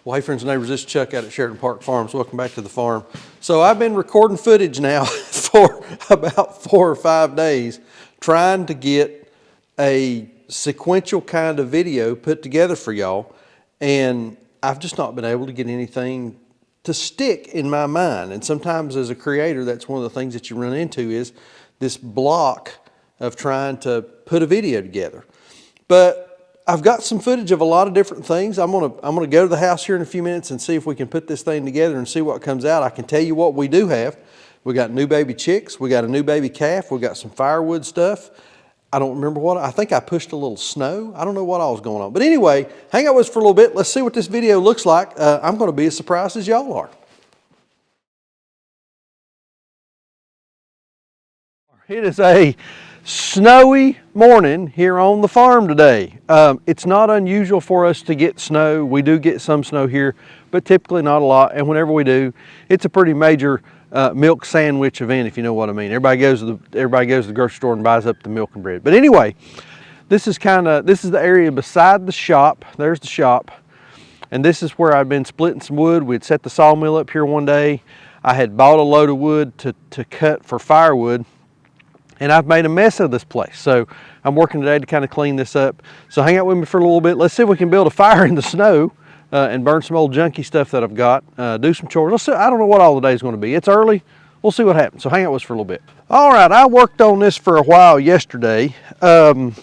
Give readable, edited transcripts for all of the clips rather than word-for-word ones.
Well, hey friends and neighbors, this is Chuck out at Sheridan Park Farms. Welcome back to the farm. So I've been recording footage now for about 4 or 5 days, trying to get a sequential kind of video put together for y'all. And I've just not been able to get anything to stick in my mind. And sometimes as a creator, that's one of the things that you run into is this block of trying to put a video together. But I've got some footage of a lot of different things. I'm gonna go to the house here in a few minutes and see if we can put this thing together and see what comes out. I can tell you what we do have. We got new baby chicks. We got a new baby calf. We got some firewood stuff. I don't remember what, I think I pushed a little snow. I don't know what all was going on. But anyway, hang out with us for a little bit. Let's see what this video looks like. I'm gonna be as surprised as y'all are. It is a snowy morning here on the farm today. It's not unusual for us to get snow. We do get some snow here, but typically not a lot. And whenever we do, it's a pretty major milk sandwich event, if you know what I mean. Everybody goes to the grocery store and buys up the milk and bread. But anyway, this is the area beside the shop. There's the shop. And this is where I'd been splitting some wood. We'd set the sawmill up here one day. I had bought a load of wood to cut for firewood. And I've made a mess of this place. So I'm working today to kind of clean this up. So hang out with me for a little bit. Let's see if we can build a fire in the snow and burn some old junky stuff that I've got. Do some chores. Let's see, I don't know what all the day is going to be. It's early. We'll see what happens. So hang out with us for a little bit. All right, I worked on this for a while yesterday. On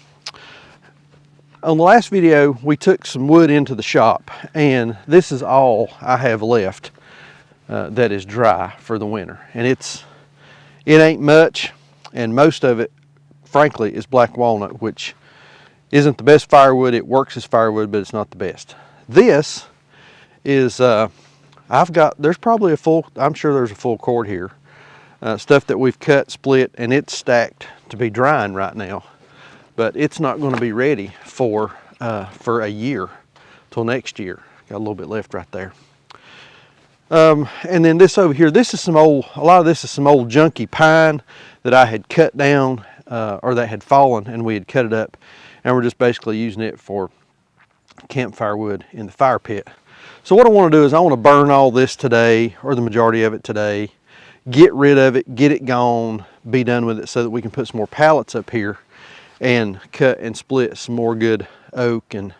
the last video, we took some wood into the shop. And this is all I have left that is dry for the winter. And it ain't much. And most of it, frankly, is black walnut, which isn't the best firewood. It works as firewood, but it's not the best. This is, there's probably I'm sure there's a full cord here. Stuff that we've cut, split, and it's stacked to be drying right now. But it's not going to be ready for a year, till next year. Got a little bit left right there. And then this over here, a lot of this is some old junky pine that I had cut down or that had fallen, and we had cut it up, and we're just basically using it for campfire wood in the fire pit. So what I want to do is I want to burn all this today, or the majority of it today, get rid of it, get it gone, be done with it, so that we can put some more pallets up here and cut and split some more good oak and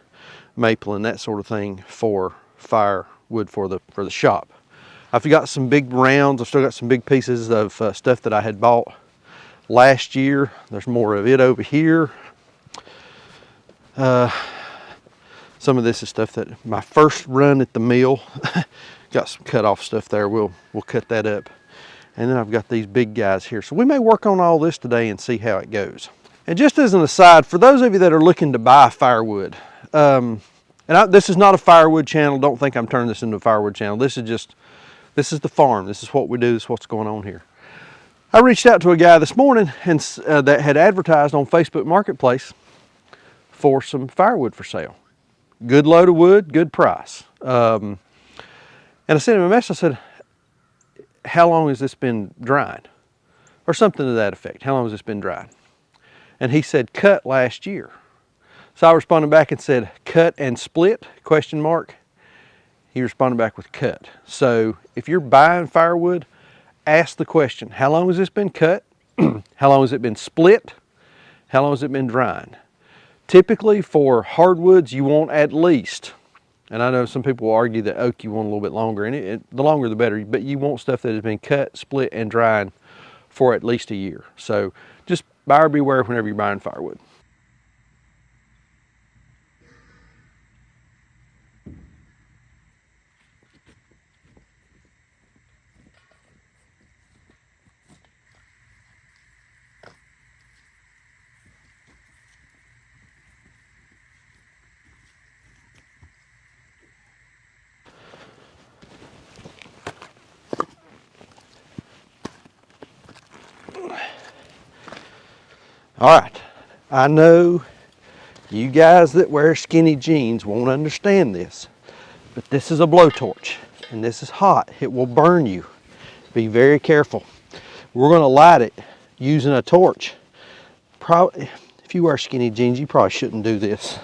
maple and that sort of thing for firewood for the shop. I've got some big rounds. I've still got some big pieces of stuff that I had bought last year. There's more of it over here. Some of this is stuff that my first run at the mill. Got some cut off stuff there. We'll cut that up. And then I've got these big guys here. So we may work on all this today and see how it goes. And just as an aside, for those of you that are looking to buy firewood, this is not a firewood channel. Don't think I'm turning this into a firewood channel. This is the farm. This is what we do. This is what's going on here. I reached out to a guy this morning and that had advertised on Facebook Marketplace for some firewood for sale. Good load of wood, good price. And I sent him a message. I said, how long has this been drying? Or something to that effect. How long has this been drying? And he said, cut last year. So I responded back and said, cut and split, ? He responded back with cut. So if you're buying firewood, ask the question, how long has this been cut? How long has it been split? How long has it been drying? Typically for hardwoods, you want at least, and I know some people will argue that oak you want a little bit longer, and the longer the better, but you want stuff that has been cut, split, and drying for at least a year. So just buyer beware whenever you're buying firewood. All right, I know you guys that wear skinny jeans won't understand this, but this is a blowtorch and this is hot. It will burn you. Be very careful. We're gonna light it using a torch. Probably, if you wear skinny jeans, you probably shouldn't do this.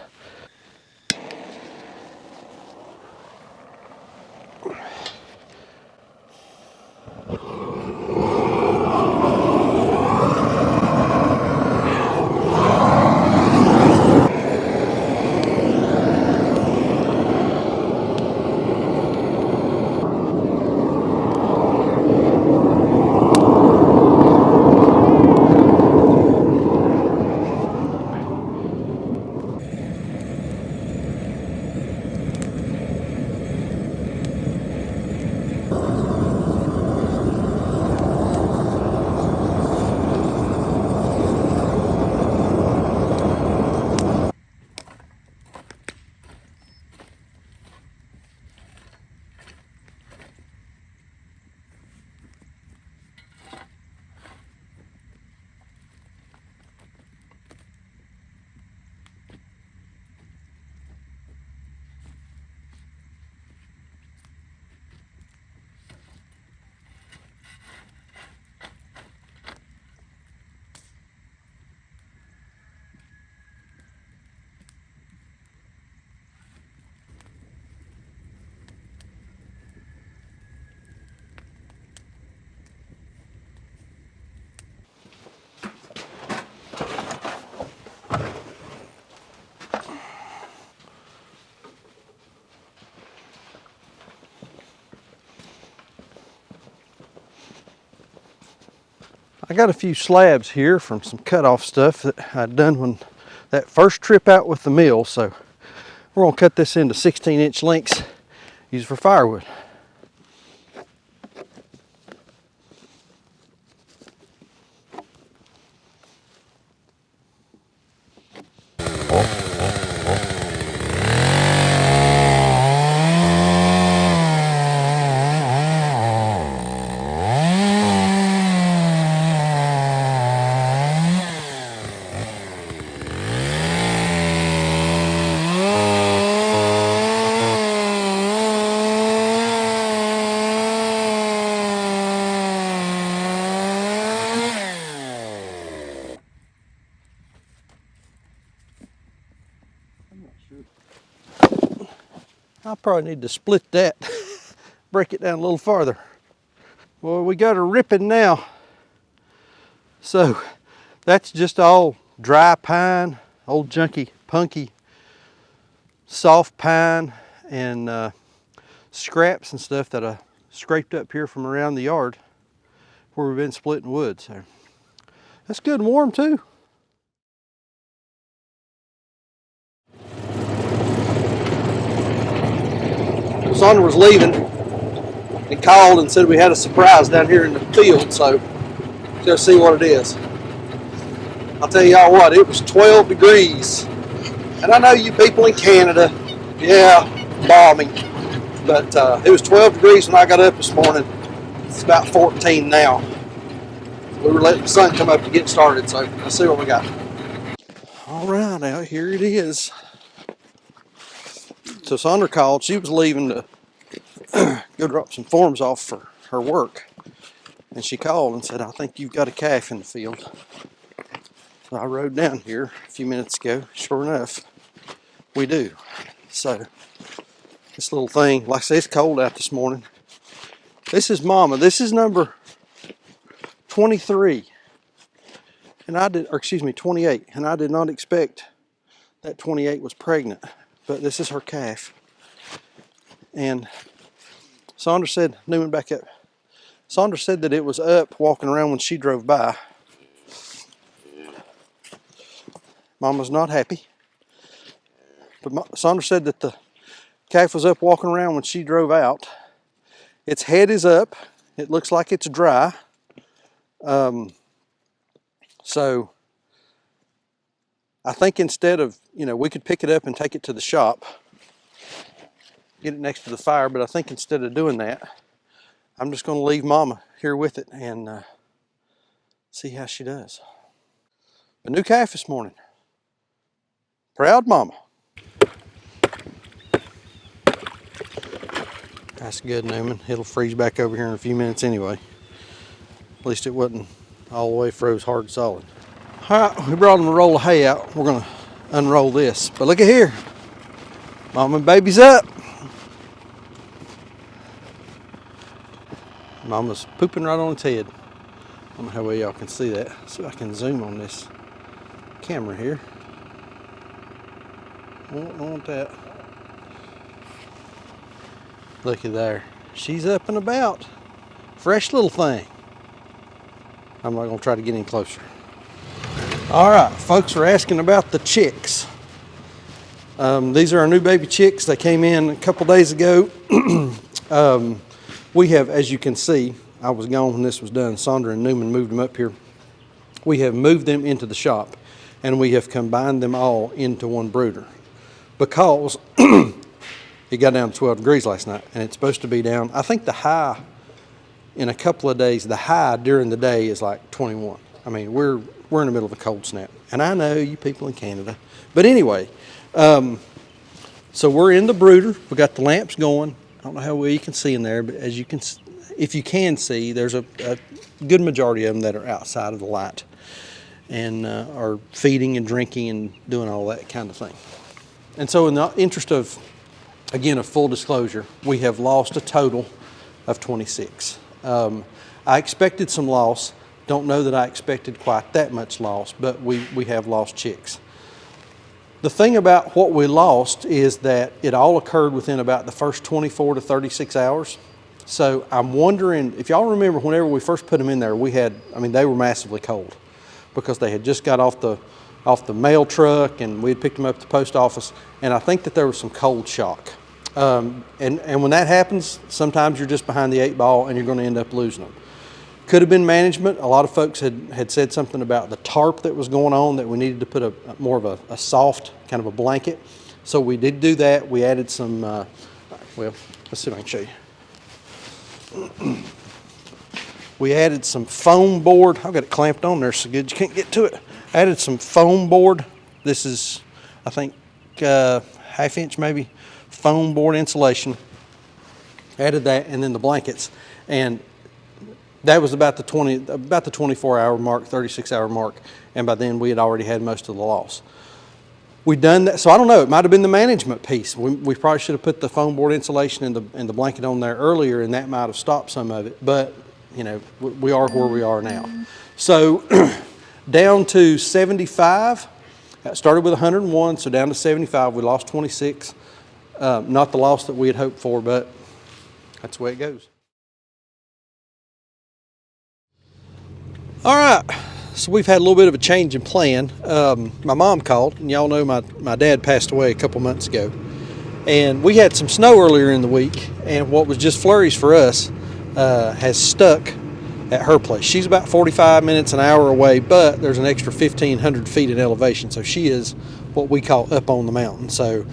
I got a few slabs here from some cutoff stuff that I'd done when that first trip out with the mill. So we're gonna cut this into 16-inch lengths, use it for firewood. I probably need to split that, break it down a little farther. Well, we got her ripping now. So that's just all dry pine, old junky, punky, soft pine, and scraps and stuff that I scraped up here from around the yard where we've been splitting wood. So that's good and warm too. Sandra was leaving and called and said we had a surprise down here in the field, so go see what it is. I'll tell y'all what, it was 12 degrees. And I know you people in Canada, yeah, balmy. But it was 12 degrees when I got up this morning. It's about 14 now. We were letting the sun come up to get started, so let's see what we got. All right, now here it is. So Sandra called. She was leaving to go drop some forms off for her work. And she called and said, I think you've got a calf in the field. So I rode down here a few minutes ago. Sure enough, we do. So this little thing, like I say, it's cold out this morning. This is Mama. This is number 23. And I did, or excuse me, 28. And I did not expect that 28 was pregnant. But this is her calf. And Sandra said, Newman, back up. Sandra said that it was up walking around when she drove by. Mama's not happy. But Sandra said that the calf was up walking around when she drove out. Its head is up. It looks like it's dry. So I think instead of, we could pick it up and take it to the shop, get it next to the fire, but I think instead of doing that, I'm just going to leave Mama here with it and see how she does. A new calf this morning. Proud Mama. That's good, Newman. It'll freeze back over here in a few minutes anyway. At least it wasn't all the way froze hard and solid. All right, we brought them a roll of hay out. We're gonna unroll this. But look at here. Mama and baby's up. Mama's pooping right on its head. I don't know how well y'all can see that. See if I can zoom on this camera here. I want that. Looky there. She's up and about. Fresh little thing. I'm not gonna try to get any closer. All right, folks are asking about the chicks. These are our new baby chicks. They came in a couple days ago. We have, as you can see, I was gone when this was done. Sandra and Newman moved them up here. We have moved them into the shop, and we have combined them all into one brooder because it got down to 12 degrees last night, and it's supposed to be down. I think the high in a couple of days, the high during the day is like 21. I mean, we're in the middle of a cold snap, and I know you people in Canada, but anyway, so we're in the brooder. We got the lamps going. I don't know how well you can see in there, but as you can, if you can see, there's a good majority of them that are outside of the light and are feeding and drinking and doing all that kind of thing. And so in the interest of, again, of full disclosure, we have lost a total of 26. I expected some loss. Don't know that I expected quite that much loss, but we have lost chicks. The thing about what we lost is that it all occurred within about the first 24 to 36 hours. So I'm wondering, if y'all remember whenever we first put them in there, they were massively cold because they had just got off the mail truck and we had picked them up at the post office, and I think that there was some cold shock. And when that happens, sometimes you're just behind the 8 ball and you're going to end up losing them. Could have been management. A lot of folks had said something about the tarp that was going on, that we needed to put more of a soft kind of a blanket. So we did do that. We added some, well, let's see if I can show you. We added some foam board. I've got it clamped on there so good you can't get to it. Added some foam board. This is, I think, 1/2 inch maybe, foam board insulation. Added that, and then the blankets. And that was about the 24-hour mark, 36-hour mark, and by then we had already had most of the loss. We've done that, so I don't know, it might have been the management piece. We probably should have put the foam board insulation and the blanket on there earlier, and that might have stopped some of it, but you know, we are where we are now. So down to 75, started with 101, so down to 75, we lost 26. Not the loss that we had hoped for, but that's the way it goes. All right, so we've had a little bit of a change in plan. My mom called, and y'all know my dad passed away a couple months ago. And we had some snow earlier in the week, and what was just flurries for us has stuck at her place. She's about 45 minutes, an hour away, but there's an extra 1,500 feet in elevation, so she is what we call up on the mountain. So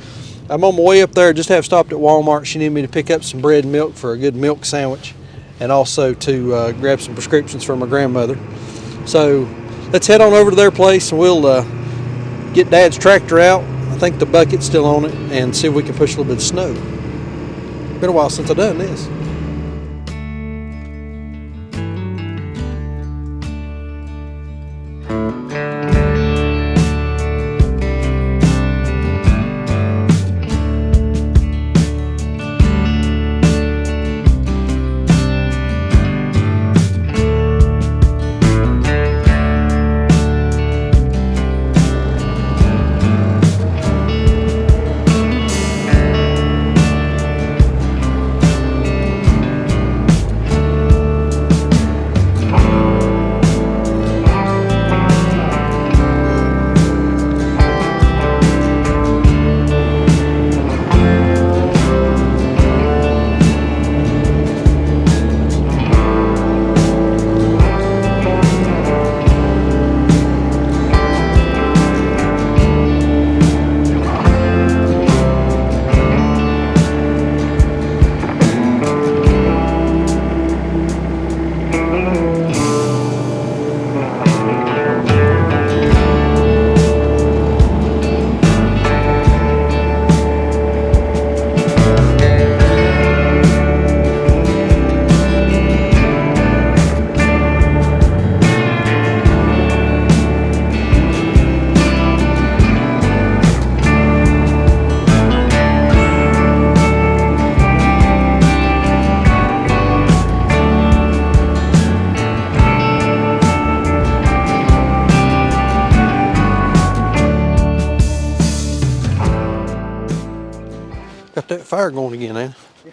I'm on my way up there, just have stopped at Walmart. She needed me to pick up some bread and milk for a good milk sandwich, and also to grab some prescriptions for my grandmother. So let's head on over to their place, and we'll get Dad's tractor out. I think the bucket's still on it, and see if we can push a little bit of snow. Been a while since I've done this. fire going again, ain't it?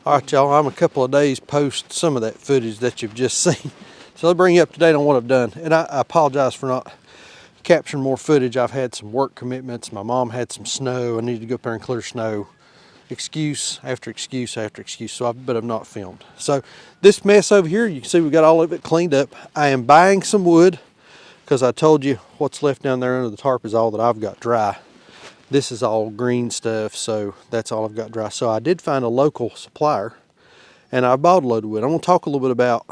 All right, y'all, I'm a couple of days post some of that footage that you've just seen. So I'll bring you up to date on what I've done. And I apologize for not capturing more footage. I've had some work commitments. My mom had some snow. I needed to go up there and clear snow. Excuse after excuse after excuse, but I've not filmed. So this mess over here, you can see we got all of it cleaned up. I am buying some wood because I told you what's left down there under the tarp is all that I've got dry. This is all green stuff, so that's all I've got dry. So I did find a local supplier, and I bought a load of wood. I'm going to talk a little bit about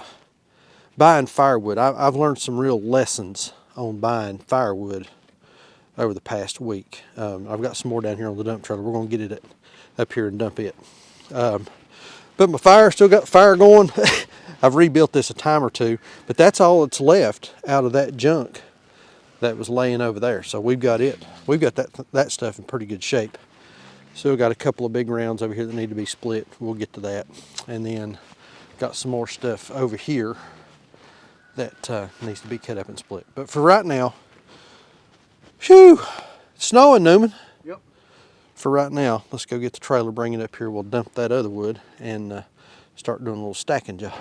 buying firewood. I've learned some real lessons on buying firewood over the past week. I've got some more down here on the dump trailer. We're going to get it up here and dump it. But my fire, still got fire going. I've rebuilt this a time or two, but that's all that's left out of that junk that was laying over there. So we've got it. We've got that stuff in pretty good shape. Still got a couple of big rounds over here that need to be split. We'll get to that. And then got some more stuff over here that needs to be cut up and split. But for right now, whew, it's snowing, Newman. Yep. For right now, let's go get the trailer, bring it up here. We'll dump that other wood and start doing a little stacking job.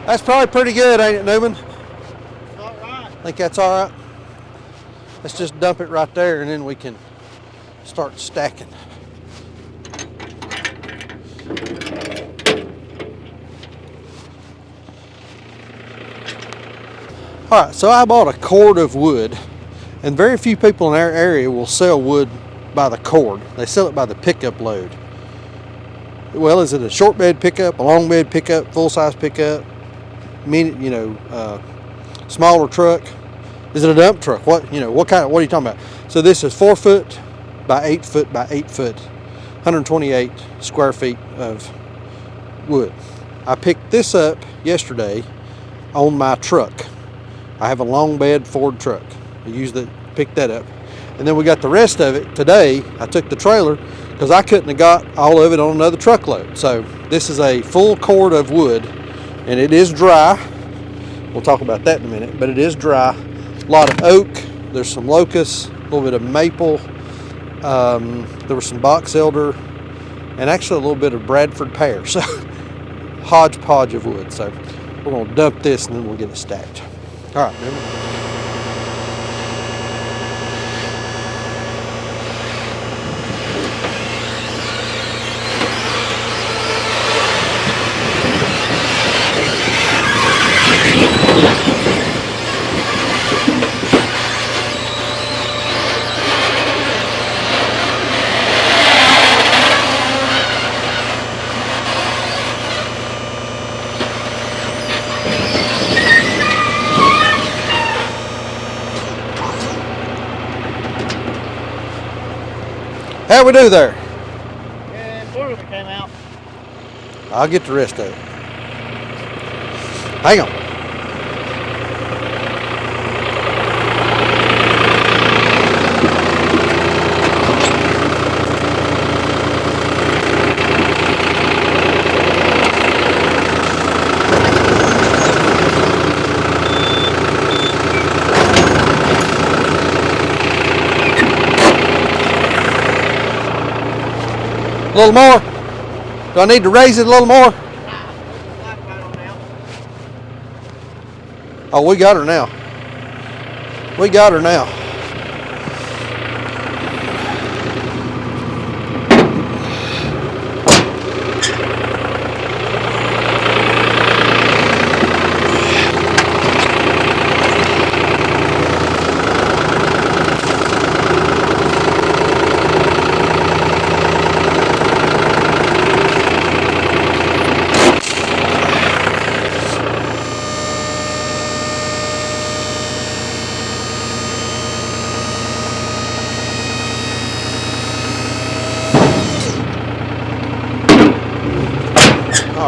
That's probably pretty good, ain't it, Newman? It's all right. Think that's all right? Let's just dump it right there and then we can start stacking. All right, so I bought a cord of wood, and very few people in our area will sell wood by the cord. They sell it by the pickup load. Well, is it a short bed pickup, a long bed pickup, full-size pickup? Smaller truck? Is it a dump truck? What are you talking about? So this is 4 foot by 8 foot by 8 foot, 128 square feet of wood. I picked this up yesterday on my truck. I have a long bed Ford truck. I picked that up. And then we got the rest of it today. I took the trailer because I couldn't have got all of it on another truckload. So this is a full cord of wood. And it is dry. We'll talk about that in a minute, but it is dry. A lot of oak. There's some locust, a little bit of maple. There was some box elder, and actually a little bit of Bradford pear. So hodgepodge of wood. So we're going to dump this and then we'll get it stacked. All right, remember? How we do there? Yeah, boiler came out. I'll get the rest of it. Hang on. A little more? Do I need to raise it a little more? Oh, we got her now. We got her now.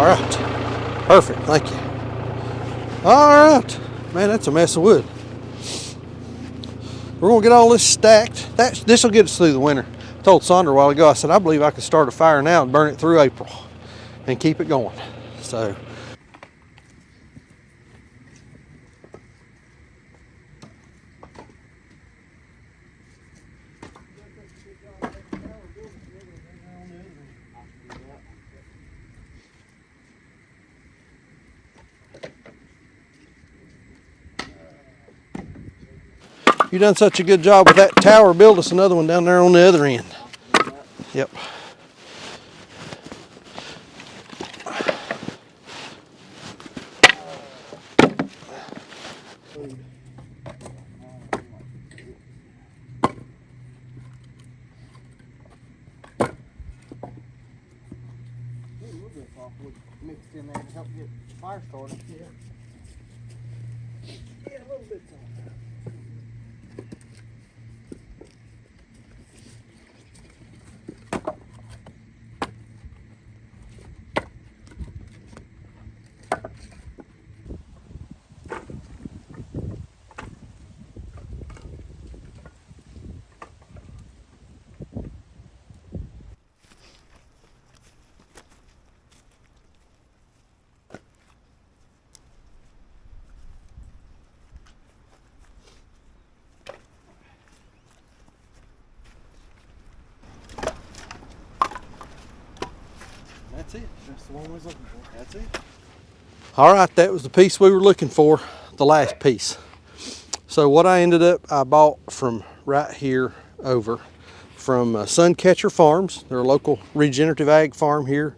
right. Perfect, thank you. All right. Man, that's a mess of wood. We're gonna get all this stacked. This will get us through the winter. I told Sandra a while ago, I said, I believe I could start a fire now and burn it through April and keep it going. So. You done such a good job with that tower. Build us another one down there on the other end. Yep. Mixed in there to help get the fire started. Yeah. Yeah, a little bit. That's it. That's the one we was looking for. That's it. All right, that was the piece we were looking for, the last piece. So what I bought from right here over from Suncatcher Farms. They're a local regenerative ag farm here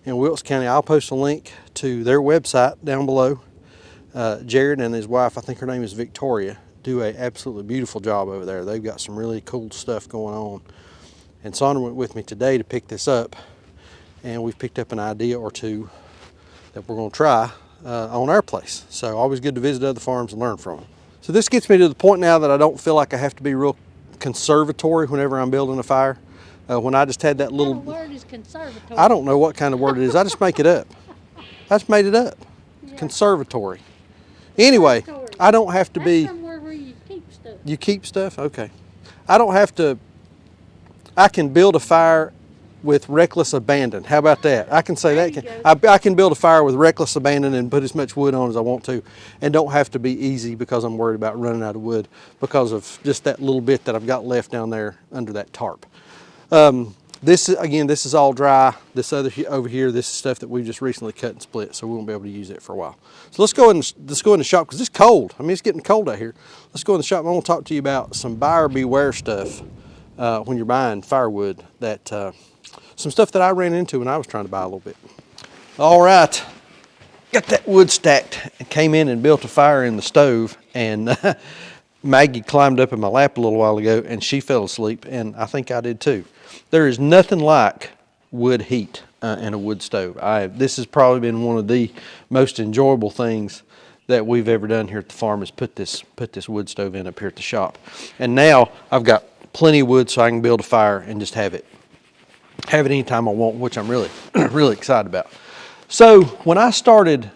in Wilkes County. I'll post a link to their website down below. Jared and his wife, I think her name is Victoria, do a absolutely beautiful job over there. They've got some really cool stuff going on. And Sandra went with me today to pick this up, and we've picked up an idea or two that we're going to try on our place. So always good to visit other farms and learn from them. So this gets me to the point now that I don't feel like I have to be real conservatory whenever I'm building a fire. When I just had that little... What word is conservatory? I don't know what kind of word it is. I just make it up. I just made it up. Yeah. Conservatory. Anyway, Conservatory. I don't have to That's be... somewhere where you keep stuff. You keep stuff? Okay. I don't have to... I can build a fire with reckless abandon. How about that? I can say There that. I can build a fire with reckless abandon and put as much wood on as I want to, and don't have to be easy because I'm worried about running out of wood because of just that little bit that I've got left down there under that tarp. This is all dry. This other over here, this is stuff that we just recently cut and split, so we won't be able to use it for a while. So let's go in the shop because it's cold. I mean, it's getting cold out here. Let's go in the shop. I want to talk to you about some buyer beware stuff when you're buying firewood. Some stuff that I ran into when I was trying to buy a little bit. All right, got that wood stacked and came in and built a fire in the stove, and Maggie climbed up in my lap a little while ago and she fell asleep, and I think I did too. There is nothing like wood heat in a wood stove. This has probably been one of the most enjoyable things that we've ever done here at the farm is put this wood stove in up here at the shop. And now I've got plenty of wood so I can build a fire and just have it anytime I want, which I'm really, really excited about. So when I started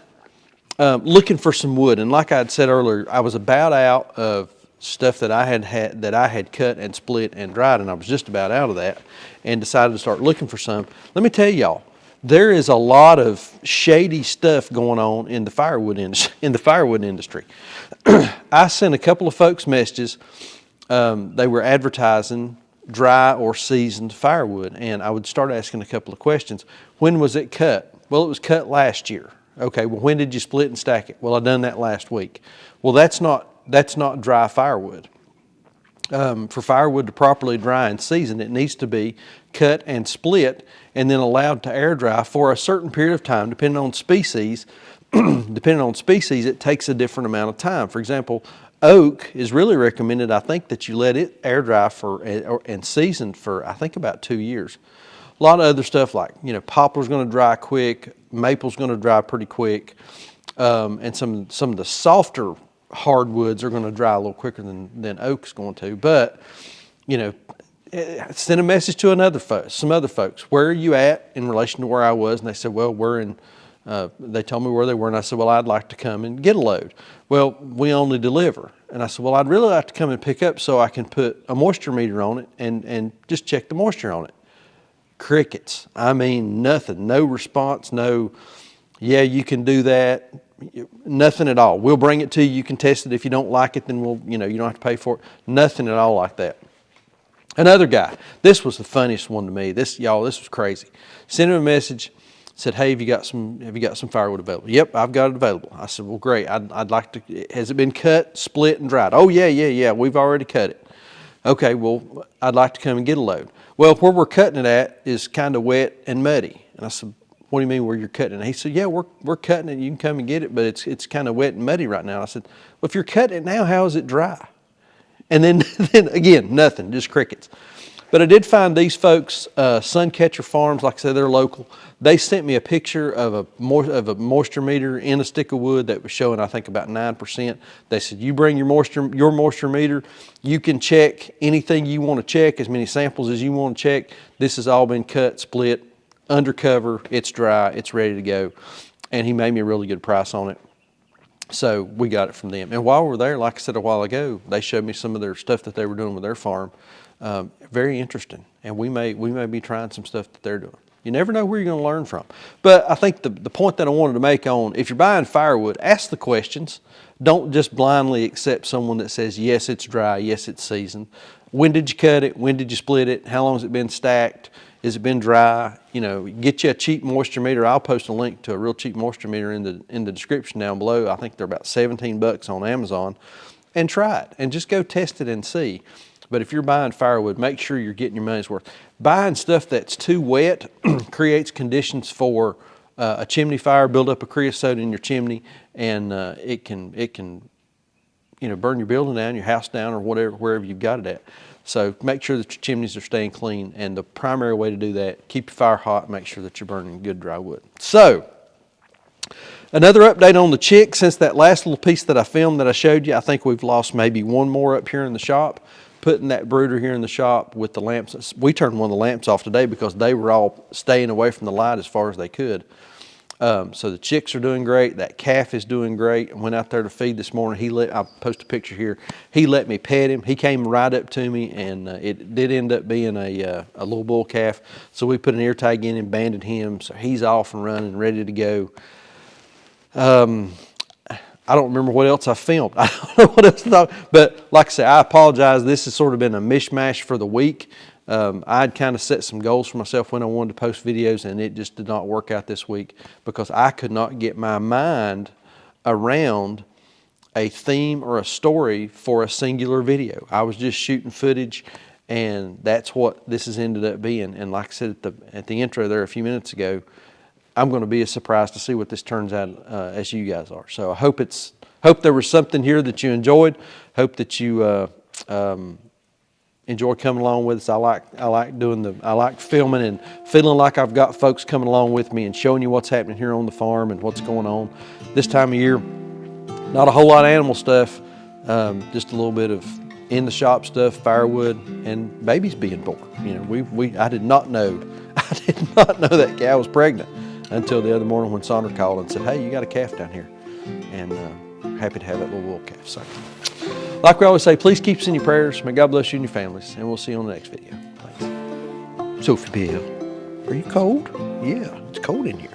looking for some wood, and like I had said earlier, I was about out of stuff that I had cut and split and dried, and I was just about out of that, and decided to start looking for some. Let me tell y'all, there is a lot of shady stuff going on in the firewood industry. I sent a couple of folks messages. They were advertising dry or seasoned firewood, and I would start asking a couple of questions. When was it cut? Well, it was cut last year. Okay, well, when did you split and stack it? Well, I done that last week. Well, that's not dry firewood. For firewood to properly dry and season, it needs to be cut and split and then allowed to air dry for a certain period of time. Depending on species, it takes a different amount of time. For example, oak is really recommended, I think, that you let it air dry and season for, I think, about 2 years. A lot of other stuff like, poplar's going to dry quick, maple's going to dry pretty quick, and some of the softer hardwoods are going to dry a little quicker than oak's going to. But, send a message to some other folks. Where are you at in relation to where I was? And they said, well, we're in They told me where they were, and I said, well, I'd like to come and get a load. Well, we only deliver. And I said, well, I'd really like to come and pick up so I can put a moisture meter on it and just check the moisture on it. Crickets. I mean, nothing. No response, no, yeah, you can do that. Nothing at all. We'll bring it to you. You can test it. If you don't like it, then we'll, you don't have to pay for it. Nothing at all like that. Another guy, this was the funniest one to me. This was crazy. Sent him a message, said, hey, have you got some firewood available? Yep, I've got it available. I said, well, great. I'd like to, has it been cut, split, and dried? Oh, yeah, we've already cut it. Okay, well, I'd like to come and get a load. Well, where we're cutting it at is kind of wet and muddy. And I said, what do you mean where you're cutting it? He said, yeah, we're cutting it. You can come and get it, but it's kind of wet and muddy right now. And I said, well, if you're cutting it now, how is it dry? And then again, nothing, just crickets. But I did find these folks, Suncatcher Farms, like I said, they're local. They sent me a picture of a moisture meter in a stick of wood that was showing, I think, about 9%. They said, you bring your moisture meter, you can check anything you want to check, as many samples as you want to check. This has all been cut, split, undercover, it's dry, it's ready to go. And he made me a really good price on it. So we got it from them. And while we're there, like I said a while ago, they showed me some of their stuff that they were doing with their farm. Very interesting. And we may be trying some stuff that they're doing. You never know where you're going to learn from. But I think the point that I wanted to make on, if you're buying firewood, ask the questions. Don't just blindly accept someone that says, yes, it's dry, yes, it's seasoned. When did you cut it? When did you split it? How long has it been stacked? Has it been dry? Get you a cheap moisture meter. I'll post a link to a real cheap moisture meter in the description down below. I think they're about $17 on Amazon. And try it and just go test it and see. But if you're buying firewood, make sure you're getting your money's worth. Buying stuff that's too wet creates conditions for a chimney fire, build up a creosote in your chimney, and it can burn your building down, your house down, or wherever you've got it at. So make sure that your chimneys are staying clean, and the primary way to do that, keep your fire hot, make sure that you're burning good dry wood. So, another update on the chicks. Since that last little piece that I filmed that I showed you, I think we've lost maybe one more up here in the shop. Putting that brooder here in the shop with the lamps. We turned one of the lamps off today because they were all staying away from the light as far as they could. So the chicks are doing great. That calf is doing great. I went out there to feed this morning. I'll post a picture here. He let me pet him. He came right up to me, and it did end up being a little bull calf. So we put an ear tag in him, banded him. So he's off and running, ready to go. I don't remember what else I filmed. I don't know what else I thought. But like I said, I apologize. This has sort of been a mishmash for the week. I'd kind of set some goals for myself when I wanted to post videos, and it just did not work out this week because I could not get my mind around a theme or a story for a singular video. I was just shooting footage, and that's what this has ended up being. And like I said at the intro there a few minutes ago, I'm going to be as surprised to see what this turns out as you guys are. So I hope there was something here that you enjoyed. Hope that you enjoy coming along with us. I like filming and feeling like I've got folks coming along with me and showing you what's happening here on the farm and what's going on this time of year. Not a whole lot of animal stuff, just a little bit of in the shop stuff, firewood, and babies being born. I did not know that cow was pregnant until the other morning when Sandra called and said, hey, you got a calf down here. And happy to have that little wool calf. So, like we always say, please keep us in your prayers. May God bless you and your families. And we'll see you on the next video. Thanks. Sophie Bill, are you cold? Yeah, it's cold in here.